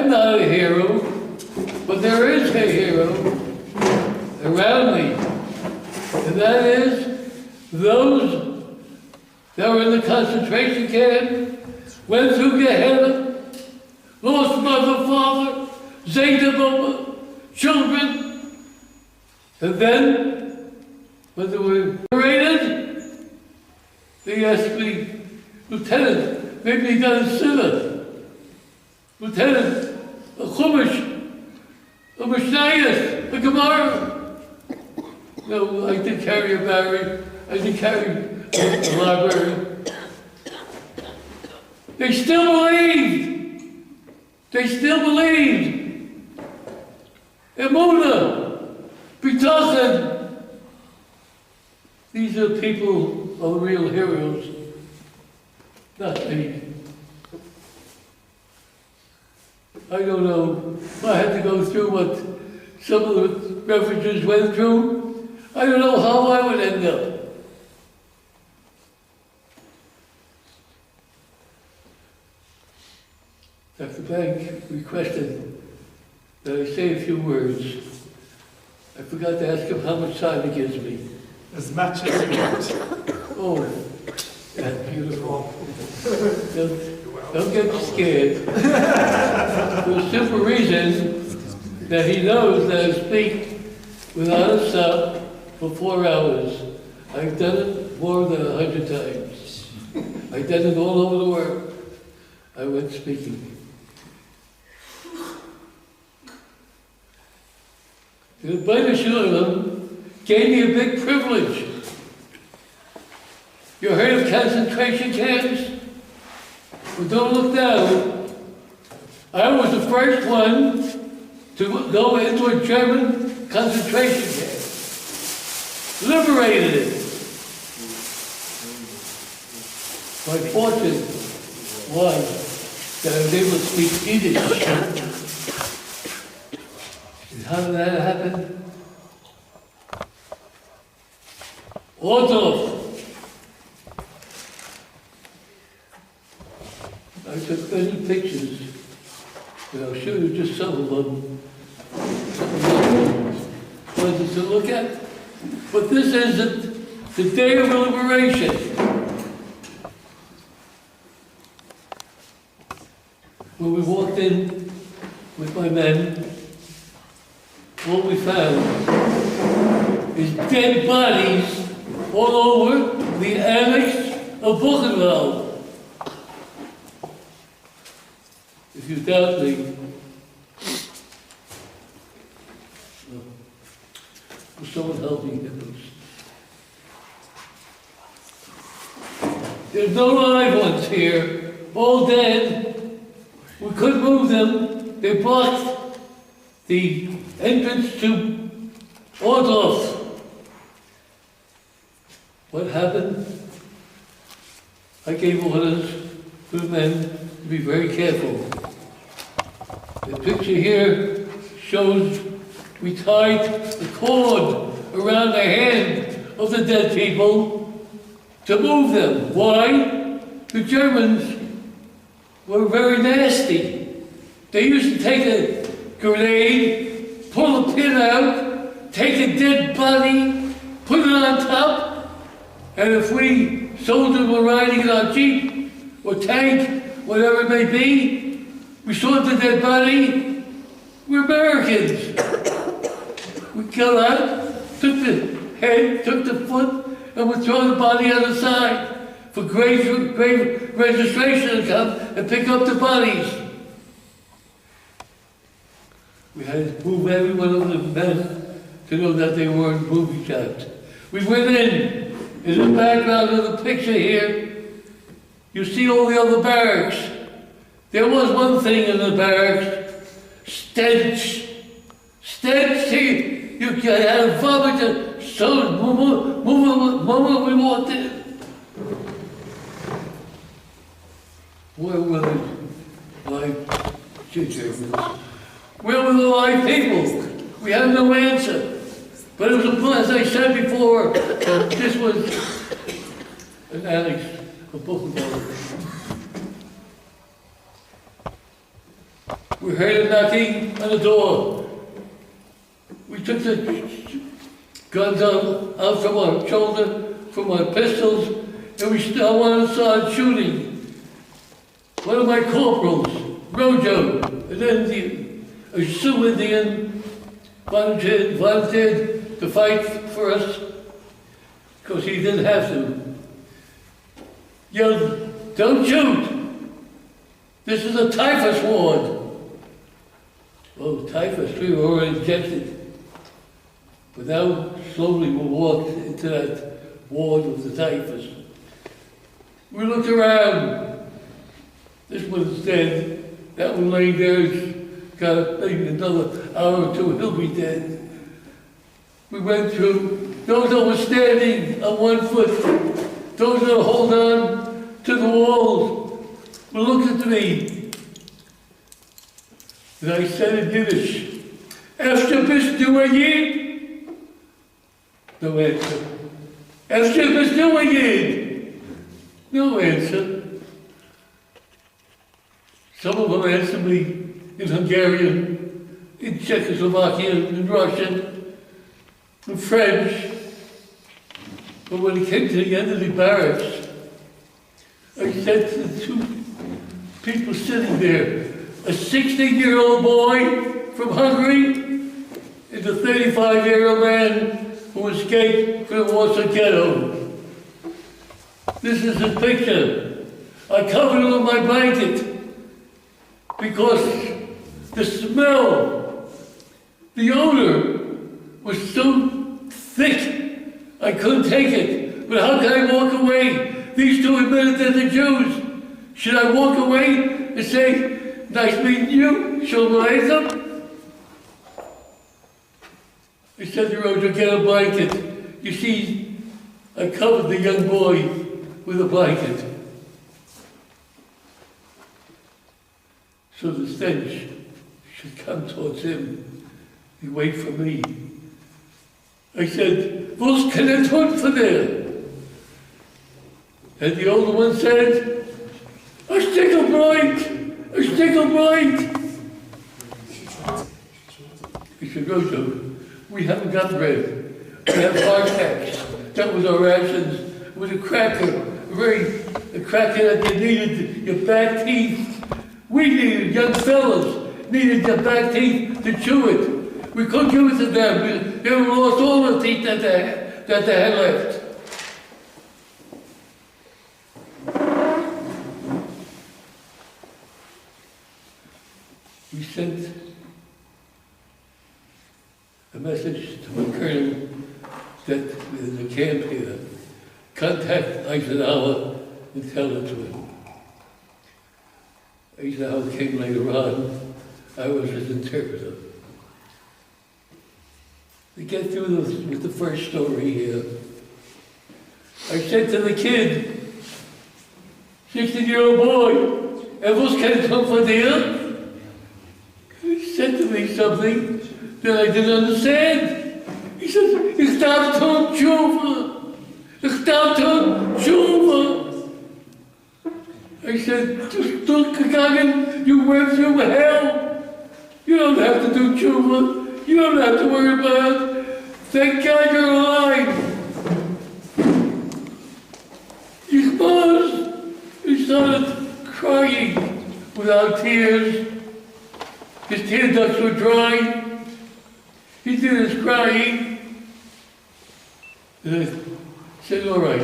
I'm not a hero, but there is a hero around me. And that is those that were in the concentration camp, went through Gehenna, lost mother, father, Zeta, children. And then, when they were liberated, they asked me, Lieutenant, maybe you got a sinner. Lieutenant, a chumash, a mishnayos, a gemara. No, I did carry a barrier. I did carry a library. They still believed. They still believed. Emunah, bitachon. These are people of real heroes, not me. I don't know if I had to go through what some of the refugees went through. I don't know how I would end up. Dr. Bank requested that I say a few words. I forgot to ask him how much time he gives me. As much as you want. Oh, that's beautiful. Don't get scared. For the simple reason that he knows that I speak without a stop for 4 hours. I've done it more than 100 times. I've done it all over the world. I went speaking. The Rebbeinu Shalom gave me a big privilege. You heard of concentration camps? Well, don't look down. I was the first one to go into a German concentration camp. Liberated it. My fortune was that I was able to speak Yiddish. And how did that happen? Ordorf. I took many pictures, and I'll show you just some of them. Pleasant to look at. But this is the day of liberation. When we walked in with my men, what we found is dead bodies all over the annex of Buchenwald. If you doubt me, will someone help me get those? There's no live ones here, all dead. We couldn't move them. They blocked the entrance to Ordorf. What happened? I gave orders to the men to be very careful. The picture here shows we tied the cord around the hand of the dead people to move them. Why? The Germans were very nasty. They used to take a grenade, pull a pin out, take a dead body, put it on top, and if we soldiers were riding in our jeep or tank, whatever it may be, we saw the dead body, we're Americans. We got out, took the head, took the foot, and we throw the body on the side for grave registration to come and pick up the bodies. We had to move every one of the men to know that they weren't movie shots. We went in the background of the picture here, you see all the other barracks. There was one thing in the barracks, stench. Stench, you had a vomit, so move, we walked in. Where were the live children? Where were the live people? We have no answer. But it was, as I said before, this was an annex of Buchenwald. We heard a knocking on the door. We took the guns out from our shoulder, from our pistols, and we still wanted to start shooting. One of my corporals, Rojo, an Indian, a Sioux Indian, volunteered to fight for us, because he didn't have to. Yelled, "Don't shoot! This is a typhus ward." Oh, typhus, we were already injected. But now, slowly we walked into that ward of the typhus. We looked around. This one's dead. That one laying there has got maybe another hour or two, he'll be dead. We went through. Those that were standing on one foot, those that hold on to the walls, were looking at me. And I said in Yiddish, "Efter bist du a Yid?" No answer. "Efter bist du a Yid?" No answer. Some of them answered me in Hungarian, in Czechoslovakian, in Russian, in French. But when it came to the end of the barracks, I said to the two people sitting there, a 16-year-old boy from Hungary and a 35-year-old man who escaped from the Warsaw Ghetto. This is a picture. I covered it with my blanket because the smell, the odor was so thick I couldn't take it. But how can I walk away? These two admitted that they're Jews. Should I walk away and say, "Nice meeting you, Shalom Aleichem"? I said to Roger, "Get a blanket." You see, I covered the young boy with a blanket. So the stench should come towards him and wait for me. I said, "Was kann er tun für dir?" And the older one said, "A stickel bright, a stickel bright." I said, "Rojo, we haven't got bread. We have hardtacks. That was our rations. It was a cracker, a cracker that you needed your back teeth. We needed, young fellas, needed their back teeth to chew it. We couldn't give it to them. They lost all the teeth that they had left." We sent a message to my colonel that there's a camp here. Contact Eisenhower and tell it to him. Eisenhower came later on. I was his interpreter. To get through with the first story here, I said to the kid, 16-year-old boy, "Er was kein Kampf von dir?" He said to me something that I didn't understand. He said, "Ich darf tun tshuva. Ich darf tun tshuva." I said, "Gegangen, you went through hell. You don't have to do tshuva. You don't have to worry about it. Thank God you're alive." Ich was. He started crying without tears. His tear ducts were dry. He did his crying. And I said, "All right,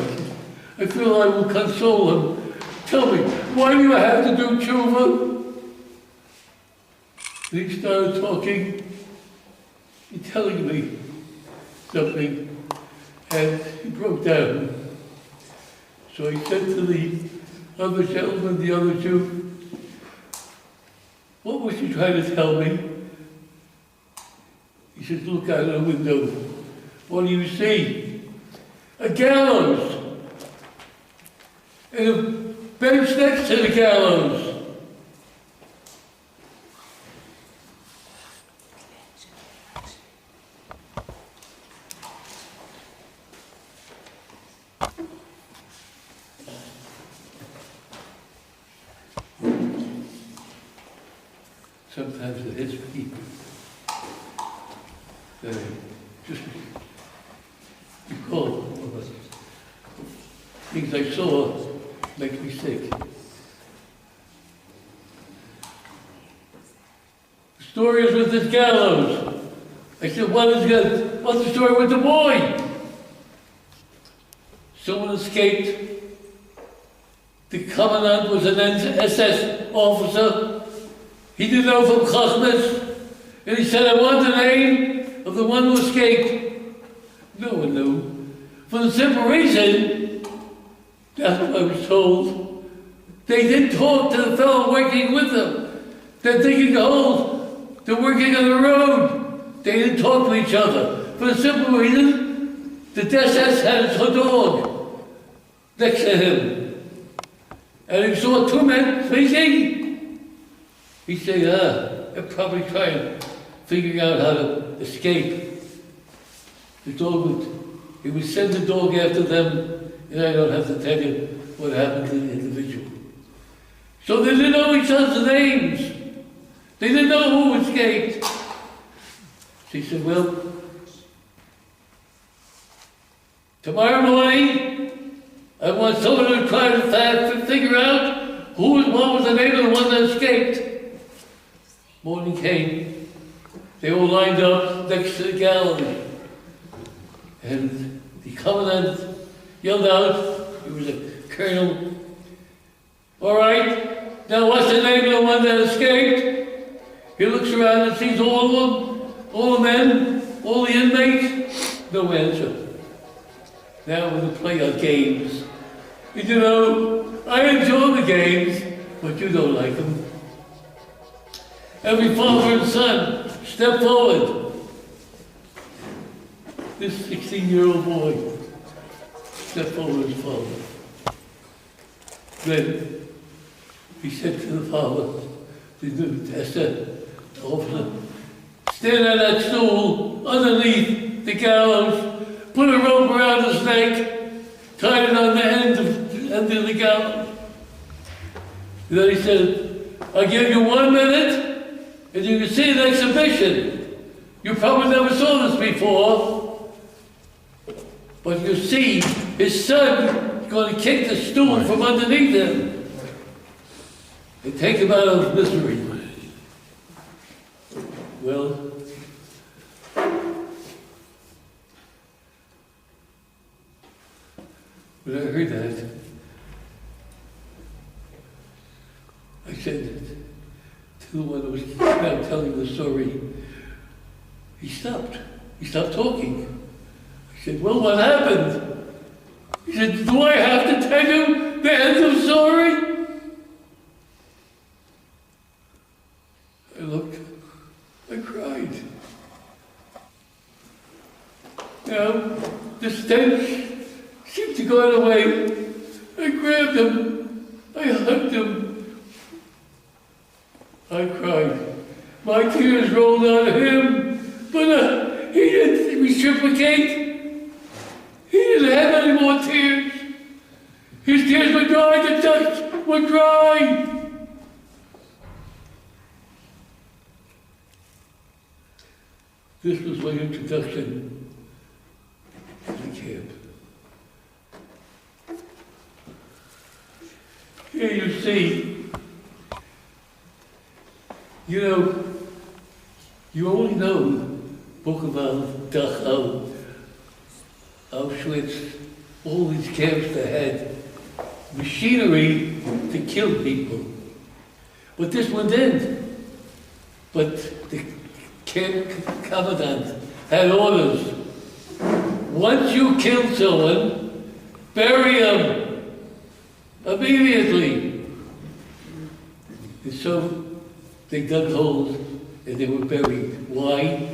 I feel I will console him. Tell me, why do you have to do tshuva?" And he started talking, and telling me something, and he broke down. So I said to the other gentleman, the other Jew, "What was you trying to tell me?" He said, "Look out the window. What do you see?" "A gallows. And a bench next to the gallows." sometimes it hits me. Just recall things I saw make me sick. The story is with this gallows. I said, what's the story with the boy? Someone escaped. The commandant was an SS officer. He didn't know from Glassman. And he said, I want the name of the one who escaped. No one knew. For the simple reason, that's what I was told, they didn't talk to the fellow working with them. They're digging the holes. They're working on the road. They didn't talk to each other. For the simple reason, the SS had his dog next to him. And he saw two men speaking. He said, they're probably trying, figuring out how to escape. The dog he would send the dog after them, and I don't have to tell you what happened to the individual. So they didn't know each other's names. They didn't know who escaped. She said, well, tomorrow morning, I want someone to try to figure out what was the name of the one that escaped. Morning came. They all lined up next to the gallery. And the commandant yelled out, he was a colonel, all right, now what's the name of the one that escaped? He looks around and sees all of them, all the men, all the inmates, no answer. Now we're going to play our games. And you know, I enjoy the games, but you don't like them. Every father and son step forward. This 16-year-old boy stepped forward his father. Then he said to the father, the officer, stand on that stool underneath the gallows, put a rope around his neck, tied it on the end of the gallows. And then he said, I'll give you 1 minute, and you can see an exhibition. You probably never saw this before. But you see, his son is going to kick the stool from underneath him and take him out of misery. Well, when I heard that, I said to the one who was now telling the story, he stopped talking. I said, well, what happened? He said, do I have to tell you the end of the story? I looked, I cried. Now, the stench seemed to go away. I grabbed him, I hugged him. I cried. My tears rolled out of him, but he didn't reciprocate. He didn't have any more tears. His tears were dry, the ducks were dry. This was my introduction to the camp. Here you see, you know, you only know Buchenwald, Dachau, Auschwitz, all these camps that had machinery to kill people. But this one didn't. But the camp commandant had orders. Once you kill someone, bury them immediately. And so they dug holes and they were buried. Why?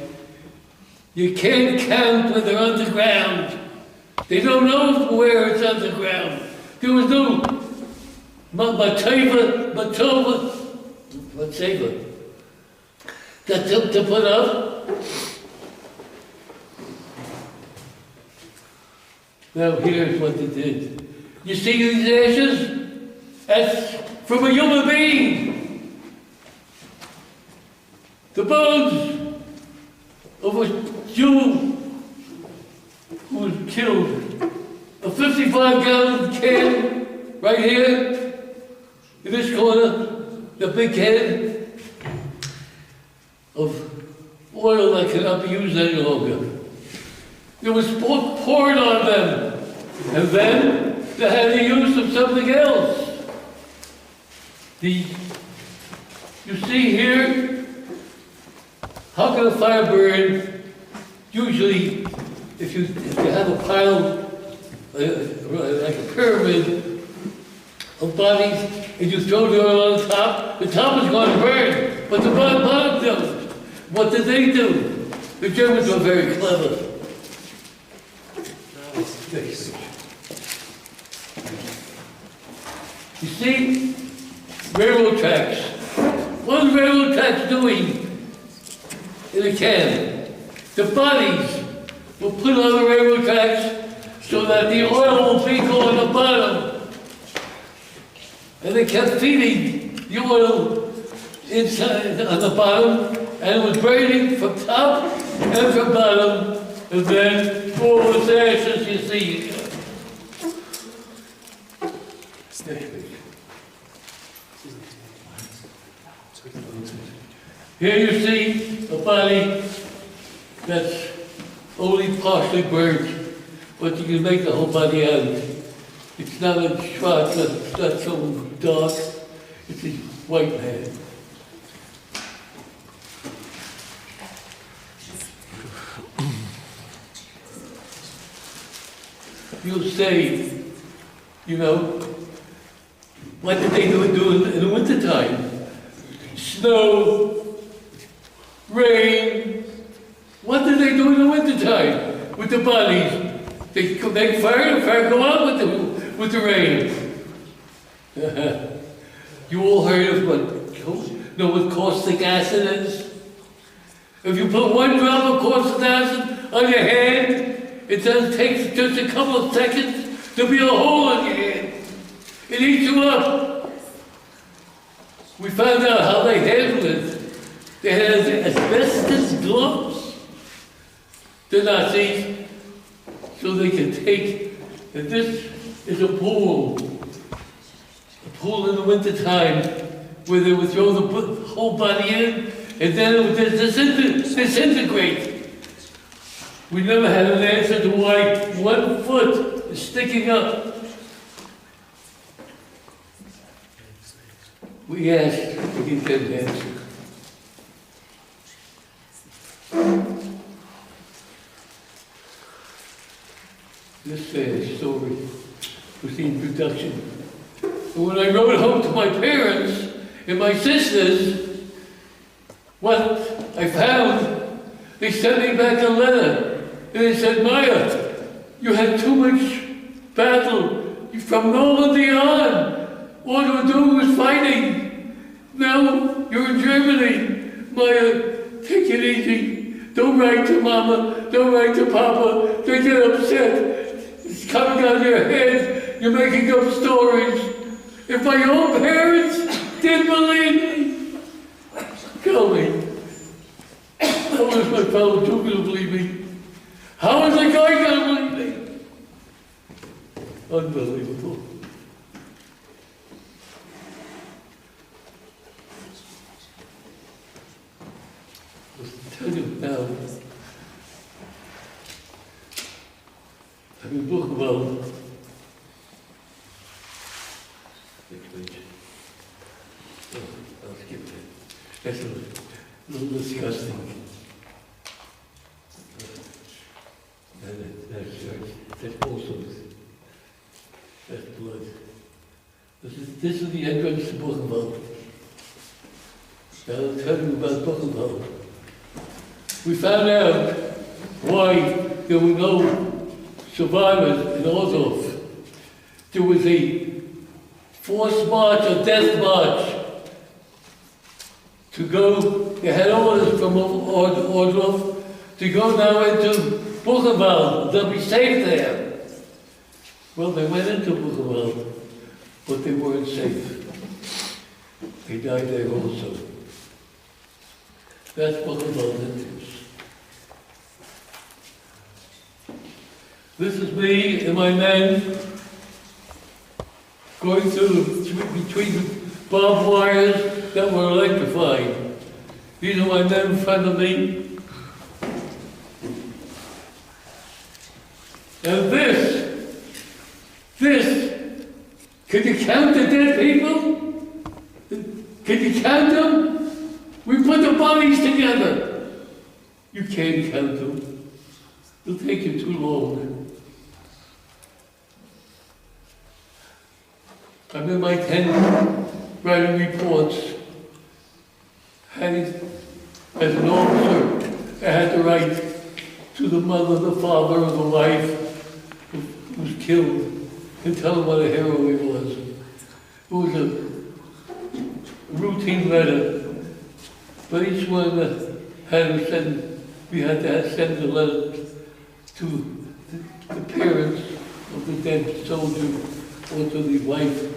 You can't count when they're underground. They don't know where it's underground. There was no Matef to put up. Now here's what they did. You see these ashes? That's from a human being. The bones of a Jew who was killed. A 55-gallon can right here in this corner, the big can of oil that cannot be used any longer. It was poured on them, and then they had the use of something else. You see here, how can a fire burn? Usually, if you have a pile, like a pyramid of bodies, and you throw the oil on the top is going to burn, but the bottom doesn't. What did they do? The Germans were very clever. You see, railroad tracks. What are railroad tracks doing in a can? The bodies were put on the railroad tracks so that the oil will be on the bottom. And they kept feeding the oil inside on the bottom, and it was burning from top and from bottom, and then all was ashes, you see. Here you see a body that's only partially burnt, but you can make the whole body out. It's not a schwarz, it's not so dark, it's a white man. You'll say, you know, what did they do in the wintertime? Snow, rain. What did they do in the wintertime with the bodies? They make fire, the fire go out with the rain. You all heard of what caustic acid is? If you put 1 drop of caustic acid on your hand, it does take just a couple of seconds to be a hole in your hand. It eats you up. We found out how they handled it. They had asbestos gloves, the Nazis, so they could take, and this is a pool in the wintertime, where they would throw the whole body in, and then it would disintegrate. We never had an answer to why 1 foot is sticking up. We asked, we didn't get an answer. This story was the introduction. And when I wrote home to my parents and my sisters, what I found, they sent me back a letter. And they said, Maya, you had too much battle. From Normandy on, all you were doing was fighting. Now you're in Germany. Maya, take it easy. Don't write to Mama. Don't write to Papa. They get upset. It's coming out of your head. You're making up stories. If my own parents didn't believe me, tell me. How is my fellow Jew going to believe me? How is a guy going to believe me? Unbelievable. I'll tell you now. I'm in Birnbaum. Next page. Oh, I'll skip that. That's a little disgusting. That's also, that's blood. This is the entrance to Birnbaum. Now I'll tell you about Birnbaum. We found out why there were no survivors in Oslo. There was a forced march, a death march, to go, they had orders from Oslo to go now into Birnbaum. They'll be safe there. Well, they went into Birnbaum, but they weren't safe. They died there also. That's what abundant is. This is me and my men going through between the barbed wires that were electrified. These are my men in front of me. And this, can you count the dead people? Can you count them? We put the bodies together. You can't count them. It'll take you too long. I'm in my tent writing reports. As an officer, I had to write to the mother, the father, or the wife who was killed and tell them what a hero he was. It was a routine letter, but each one had to send, we had to send a letter to the parents of the dead soldier or to the wife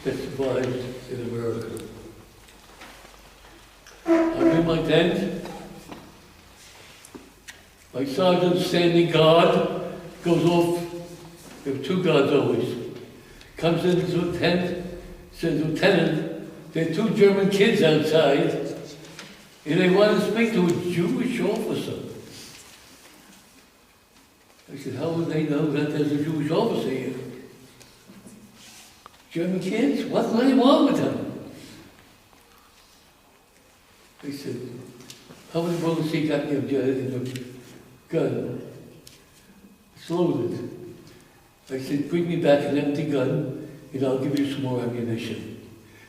that survived in America. I'm in my tent. My sergeant standing guard goes off. There are two guards always. Comes into the tent, says, "Lieutenant, there are two German kids outside, and they want to speak to a Jewish officer." I said, "How would they know that there's a Jewish officer here?" "German kids? What do they want with them?" They said, "How many bullets he got in the gun?" "It's loaded." I said, "Bring me back an empty gun, and I'll give you some more ammunition."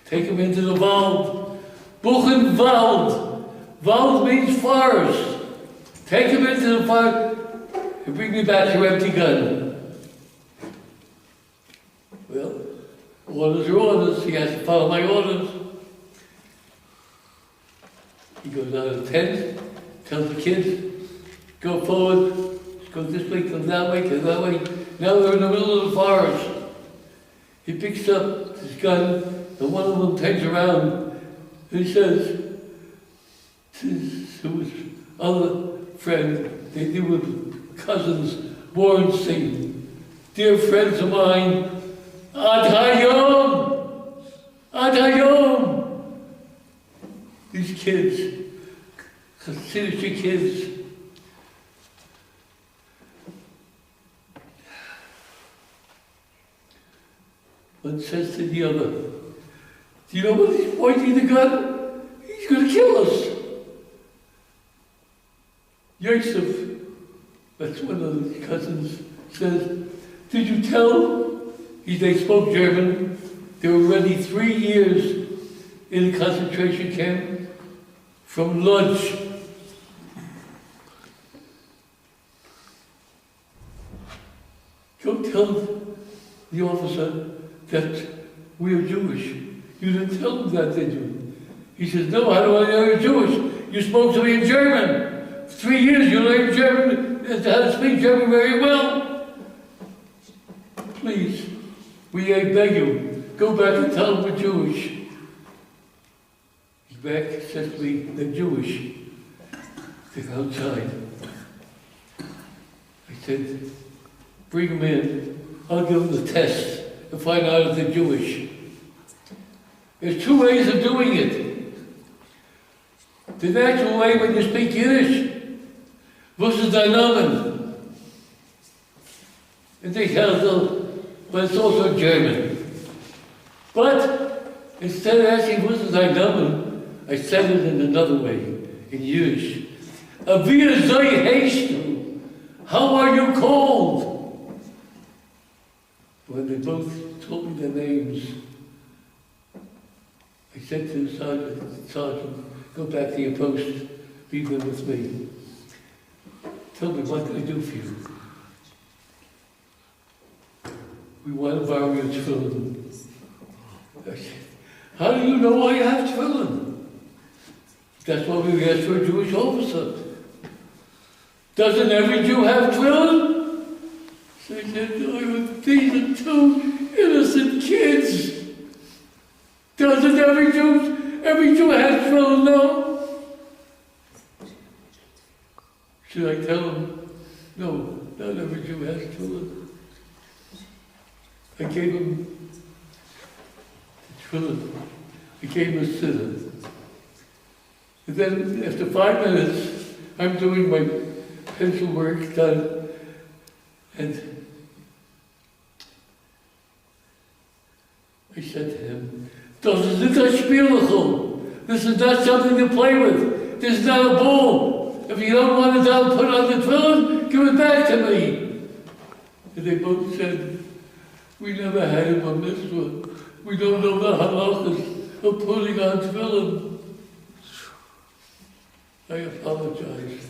Take him into the Wald. Buchenwald. Wald means forest. Take him into the forest, and bring me back your empty gun. Well, orders are orders. He has to follow my orders. He goes out of the tent, tells the kids, "Go forward, go this way, come that way, come that way." Now they're in the middle of the forest. He picks up his gun, and one of them turns around, and he says to his other friend, they were cousins, Bornstein, "Dear friends of mine, Ad Hayom! Ad Hayom!" These kids, Hasidic kids, one says to the other, "Do you know what he's pointing the gun? He's going to kill us." Yosef, that's one of the cousins, says, "Did you tell?" They spoke German. They were already 3 years in a concentration camp from Lodz. Go tell the officer that we are Jewish. You didn't tell him that, did you? He says, "No, how do I know you're Jewish? You spoke to me in German. 3 years you learned German, how to speak German very well. Please, we beg you, go back and tell them we're Jewish." He's back, says to me, "They're Jewish. They're outside." I said, "Bring them in. I'll give them the test to find out if they're Jewish." There's 2 ways of doing it. The natural way when you speak Yiddish, "Was ist dein Name?" And they tell them, but it's also German. But instead of asking, "Was ist dein Name?" I said it in another way, in Yiddish. "Wie soll heißt du? How are you called?" When they both told me their names, I said to the sergeant, "Go back to your post, be good with me. Tell me, what can I do for you?" "We want to borrow your tefillin." I said, "How do you know I have tefillin?" "That's why we asked for a Jewish officer." "Doesn't every Jew have tefillin?" So I said, "Oh, these are 2 innocent kids. Doesn't every Jew have tefillin? No." Should I tell him? No, not every Jew has tefillin. I gave him the tefillin. I gave him a siddur. And then after 5 minutes, I'm doing my pencil work done, and I said to him, "Das ist nicht ein Spielchen. This is not something to play with. This is not a ball. If you don't want it down, put it on the tefillin, give it back to me." And they both said, "We never had a mitzvah. We don't know the halachas of putting on tefillin." I apologized.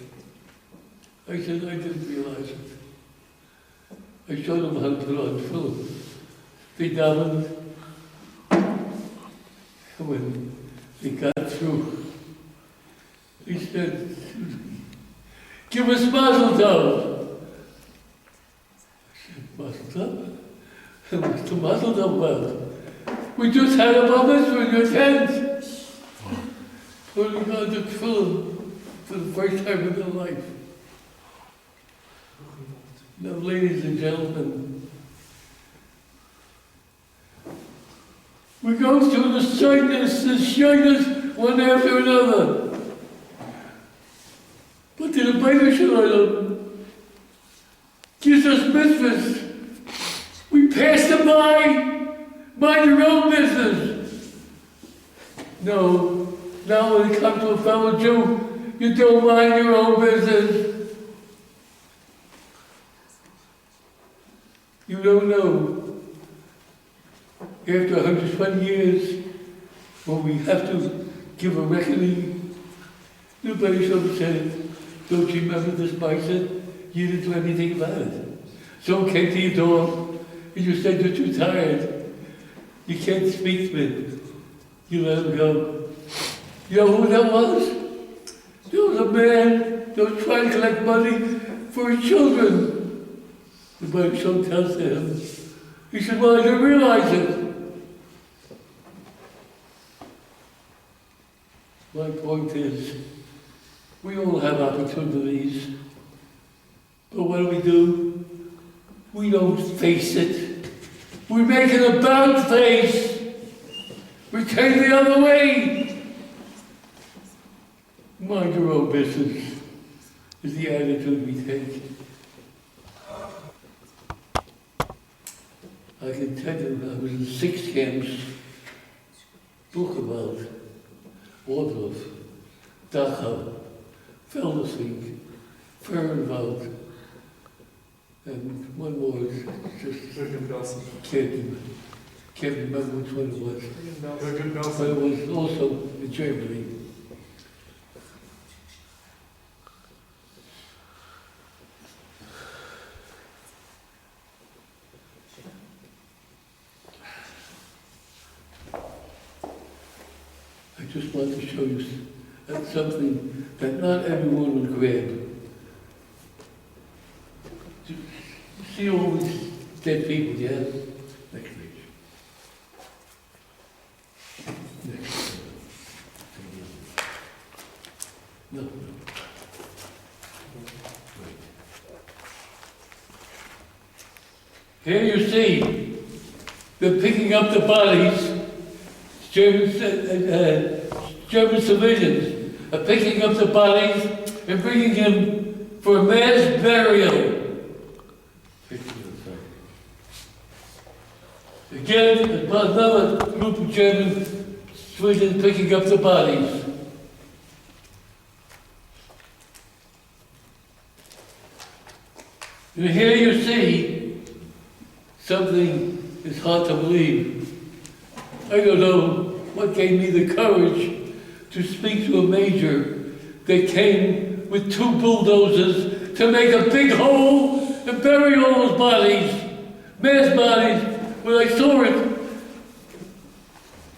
I said I didn't realize it. I showed them how to put on tefillin. They davened. And when they got through, he said, "Give us mazel tov." I said, "Mazel tov? What's the mazel tov about? We just had a bar mitzvah in your tent." Putting on the tefillin for the first time in their life. Now, ladies and gentlemen, we go through the shyness one after another. But the Liberator Shalom gives us mitzvahs. We pass them by, mind your own business. No, now when it comes to a fellow Jew, you don't mind your own business. You don't know. After 120 years, when we have to give a reckoning, nobody should have said, "Don't you remember this bicep? You didn't do anything about it." Someone came to your door, and you said you're too tired. You can't speak to me. You let him go. You know who that was? There was a man that was trying to collect money for his children. The Bible tells him, he said, "Well, I didn't realize it." My point is, we all have opportunities, but what do? We don't face it. We make an about face. We turn the other way. Mind your own business is the attitude we take. I can tell you, I was in 6 camps, Buchenwald, Waldorf, Dachau, Felderswijk, Fernwald, and one more, just can't remember which one it was. But it was also in Germany. I just want to show you something that not everyone would grab. See all these dead people, yeah? Next page. Next. No. Right. Here you see, they're picking up the bodies. German civilians are picking up the bodies and bringing them for mass burial. Again, another group of German civilians picking up the bodies. And here you see something that's hard to believe. I don't know what gave me the courage to speak to a major that came with 2 bulldozers to make a big hole and bury all those bodies, mass bodies. When I saw it,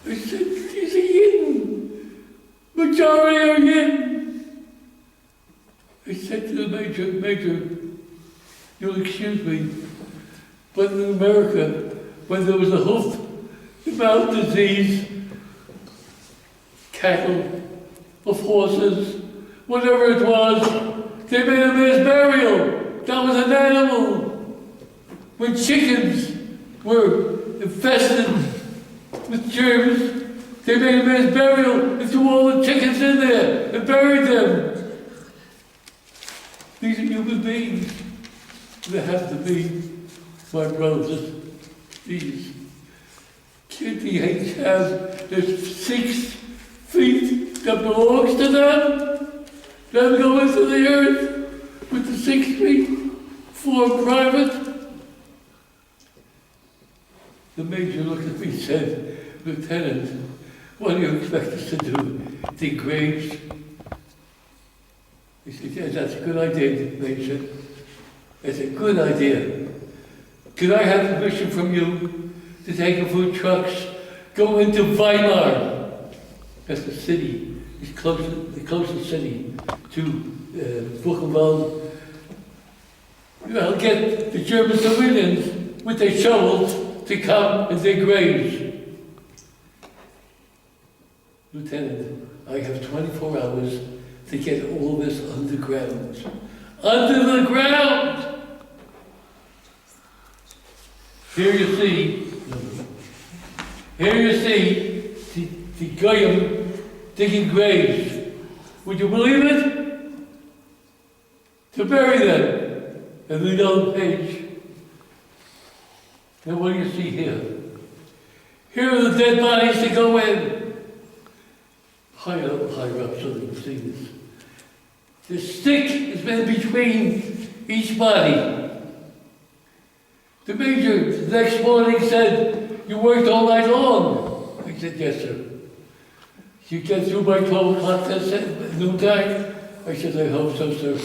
I said, "He's a Yidden. Majority are Yidden." I said to the major, "You'll excuse me, but in America, when there was a hoof-and-mouth disease, cattle, of horses, whatever it was, They made a mass burial. That was an animal. When chickens were infested with germs, they made a mass burial and threw all the chickens in there and buried them. These are human beings. They have to be my brothers. These KTH have there's 6 feet that belongs to them. Them go into the earth with the 6 feet for private. The major looked at me and said, Lieutenant, what do you expect us to do? Dig graves? He said, yeah, that's a good idea, Major. That's a good idea. Could I have permission from you to take a few trucks, go into Weimar? That's the city, the closest city to Buchenwald. I'll get the German civilians with their shovels to come and dig graves. Lieutenant, I have 24 hours to get all this underground. Under the ground! Here you see the Goyim digging graves. Would you believe it? To bury them. And the yellow page. And what do you see here? Here are the dead bodies to go in. Higher up so you can see this. The stick has been between each body. The major the next morning said, you worked all night long. I said, yes, sir. You get through by 12 o'clock at noontime? I said, I hope so, sir.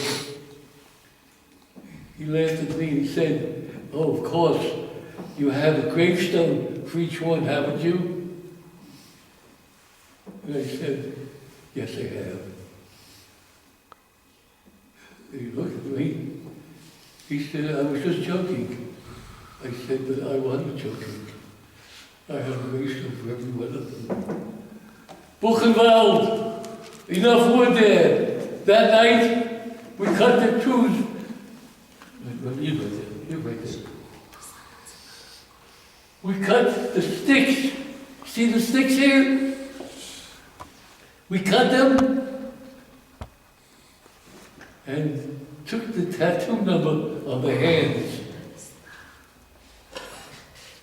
He laughed at me and he said, oh, of course. You have a gravestone for each one, haven't you? And I said, yes, I have. And he looked at me. He said, I was just joking. I said, but I wasn't joking. I have a gravestone for every one of them. Buchenwald, enough wood there. That night, we cut the trees. You're right there. We cut the sticks. See the sticks here? We cut them and took the tattoo number on the hands.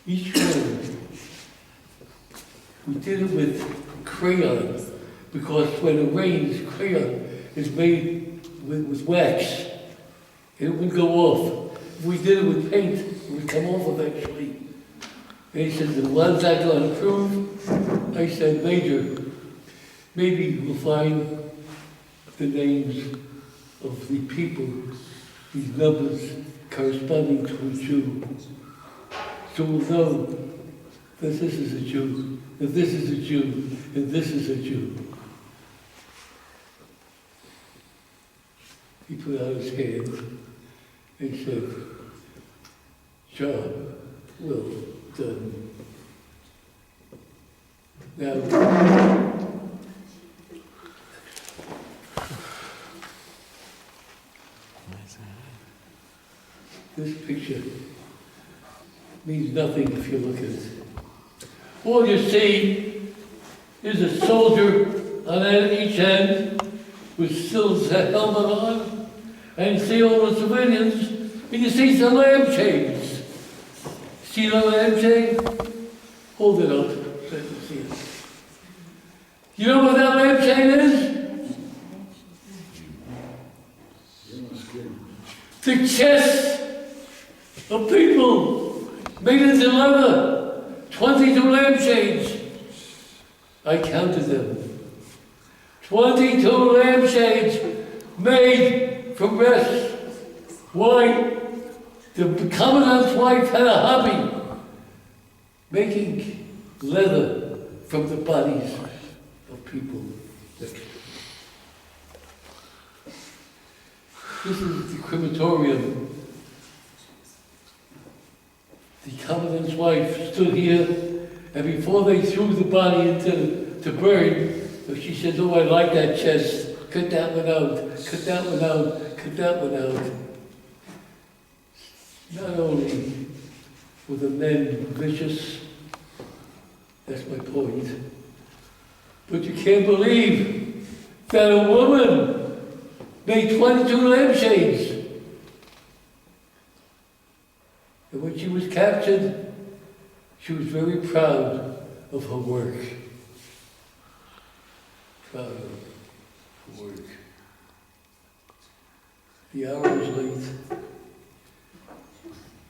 Each one. We did it with crayon because when it rains, crayon is made with wax. It would go off. If we did it with paint, it would come off eventually. And he said, the ones that going to prove? I said, Major, maybe we'll find the names of the people, these numbers corresponding to a Jew. So we'll know that this is a Jew, that this is a Jew, and this is a Jew. He put out his hand and said, job well done. Now, this picture means nothing if you look at it. All you see is a soldier on each end with still his helmet on, and you see all the civilians, and you see some lampshades. See the lampshade? Hold it up so you can see it. You know what that lampshade is? The chests of people made into leather. 22 lampshades. I counted them. 22 lampshades made from rest. Why? The commandant's wife had a hobby, making leather from the bodies of people. This is the crematorium. The commandant's wife stood here, and before they threw the body into to burn, she said, oh, I like that chest, cut that one out, cut that one out, cut that one out. Not only were the men vicious, that's my point, but you can't believe that a woman made 22 lampshades. And when she was captured, she was very proud of her work. Proud of her work. The hour is late.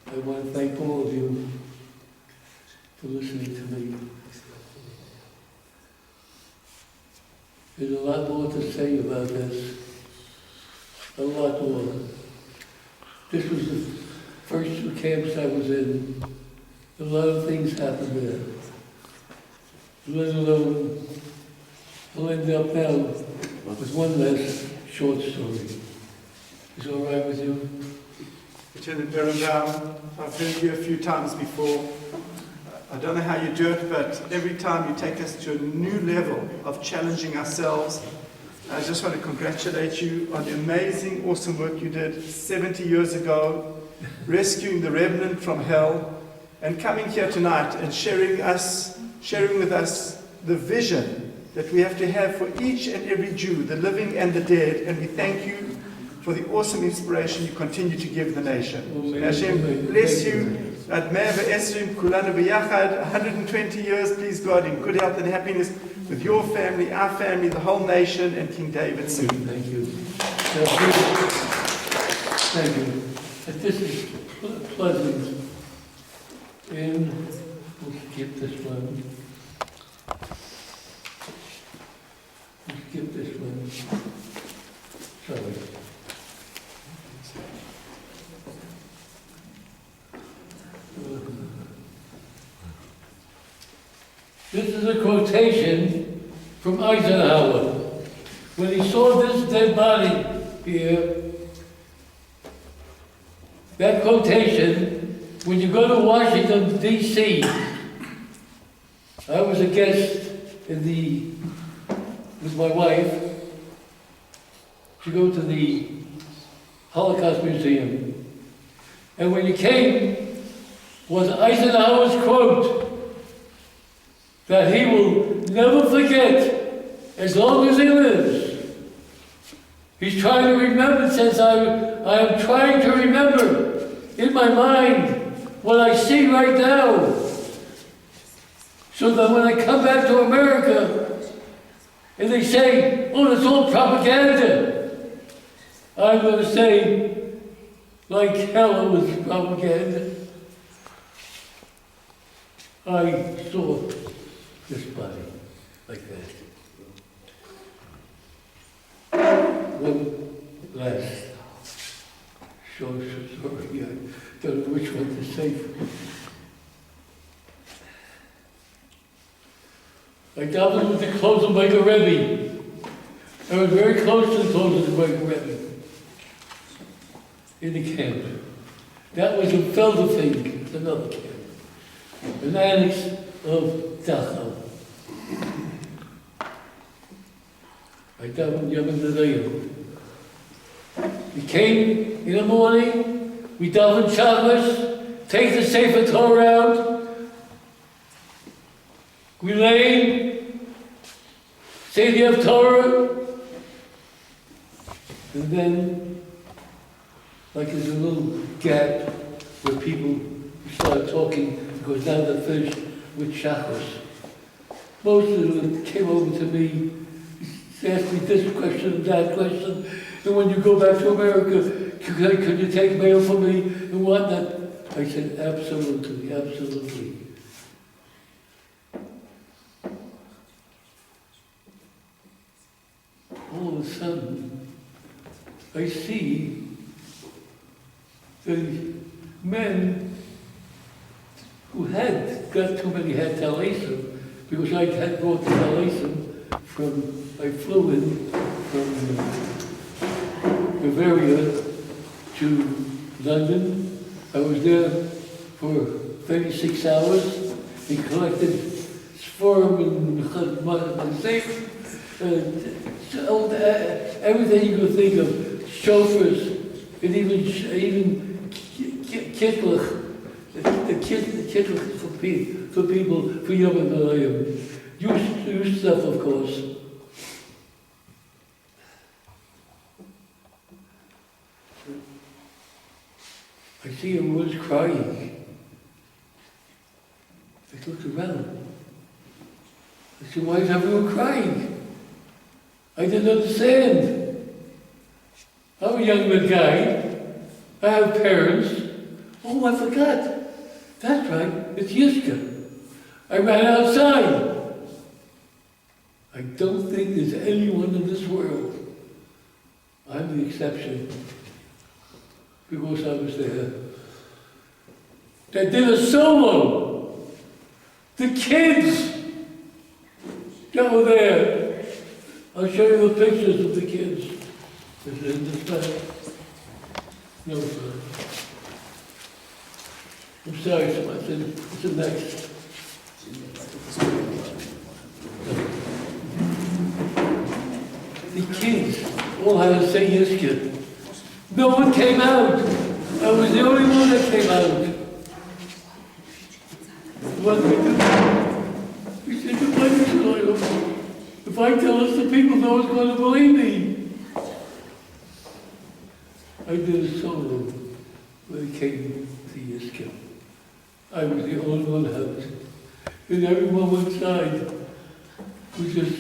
I want to thank all of you for listening to me. There's a lot more to say about this. A lot more. This was the first two camps I was in. A lot of things happened there. Let alone, I'll end up now with one last short story. Is it all right with you? Lieutenant Birnbaum, I've heard you a few times before. I don't know how you do it, but every time you take us to a new level of challenging ourselves. I just want to congratulate you on the amazing, awesome work you did 70 years ago, rescuing the remnant from hell, and coming here tonight and sharing with us the vision that we have to have for each and every Jew, the living and the dead. And we thank you for the awesome inspiration you continue to give the nation. May Hashem bless you. At Me'ah Esrim, Kulanu B'Yachad, 120 years, please God, in good health and happiness with your family, our family, the whole nation, and King David. Thank you. Thank you. This is pleasant. And we'll skip this one. We'll skip this one. Sorry. This is a quotation from Eisenhower. When he saw this dead body here, that quotation, when you go to Washington, D.C., I was a guest with my wife, to go to the Holocaust Museum. And when you came, was Eisenhower's quote, that he will never forget as long as he lives. He's trying to remember, says I am trying to remember in my mind what I see right now, so that when I come back to America and they say, oh, it's all propaganda, I'm going to say, like hell, it was propaganda. I saw this body like that. One last short story. I don't know which one to say. I davened with the close of my Rebbe. I was very close to the close of my Rebbe in the camp. That was in Felderfink, it's another camp. An annex of Dachau. I davened Yom Nadayim. We came in the morning, we davened Shabbos, take the Sefer Torah out, we lay, say the Haftorah, and then, like there's a little gap where people start talking, because now they're finished with Shachos. Most of them came over to me, asked me this question and that question, and when you go back to America, could you take mail for me and whatnot? I said, absolutely, absolutely. All of a sudden, I see the men who had got too many had Talisim, because I had brought the Talisim I flew in from Bavaria to London. I was there for 36 hours. We collected Sforim and Safe. everything you could think of, chauffeurs, and even kittlach, the kittlach for people, for Yom Kippur. Used stuff, of course. I see everyone was crying. I looked around. I said, why is everyone crying? I didn't understand. I'm a young guy. I have parents. Oh, I forgot. That's right, it's Yiska. I ran outside. I don't think there's anyone in this world. I'm the exception, because I was there, that did a solo. The kids that were there. I'll show you the pictures of the kids. Is it in this back? No, sir. I'm sorry, someone said it's the next. The kids all had the same Yiskin. No one came out. I was the only one that came out. What did we do? We said, if I tell us the people, no one's going to believe me. I did a solo when it came to Yiskin. I was the only one out. And everyone inside was just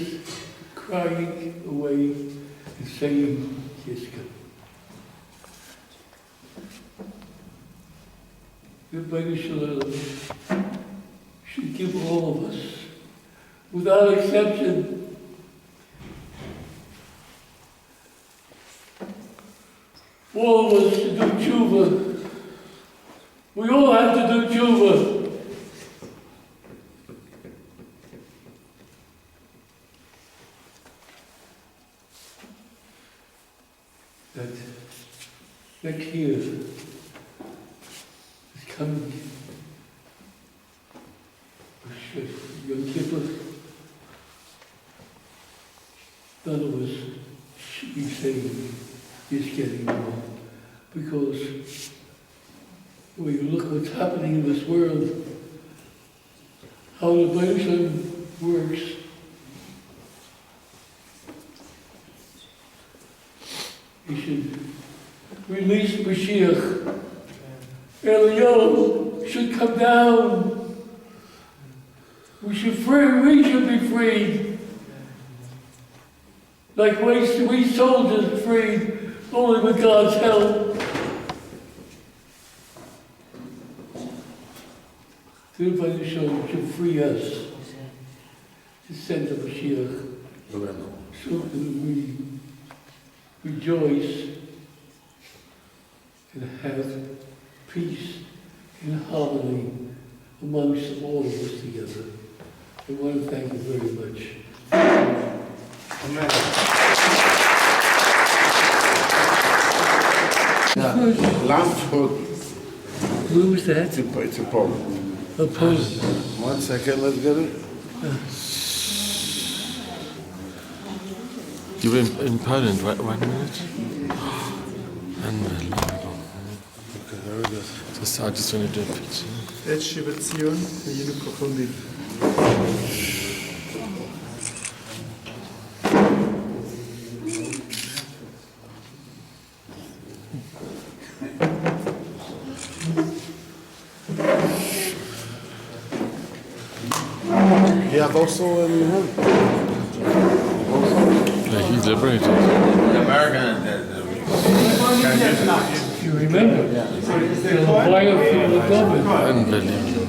crying away and saying Yiskin. Everybody should give all of us, without exception, all of us should do tshuva. We all have to do tshuva. That next year is coming. Yom Kippur, none of us should be saying it's getting wrong, because when you look what's happening in this world, how the Birnbaum works, he should release Mashiach. Eliyahu should come down. We should be freed. Like we soldiers freed, only with God's help. The Birnbaum should free us to send the Mashiach. So that we rejoice and have peace and harmony amongst all of us together. I want to thank you very much. Amen. Last hook. Who was that? It's a poem. A poem. 1 second, let's get it. You were in Poland, right? 1 minute? Unbelievable. Okay, there it is. I just want to do a picture. Letzte Beziehung, Yinu Kochundi. Yeah, also in him. Yeah, he's liberated. You remember? The fire from the government. Unbelievable.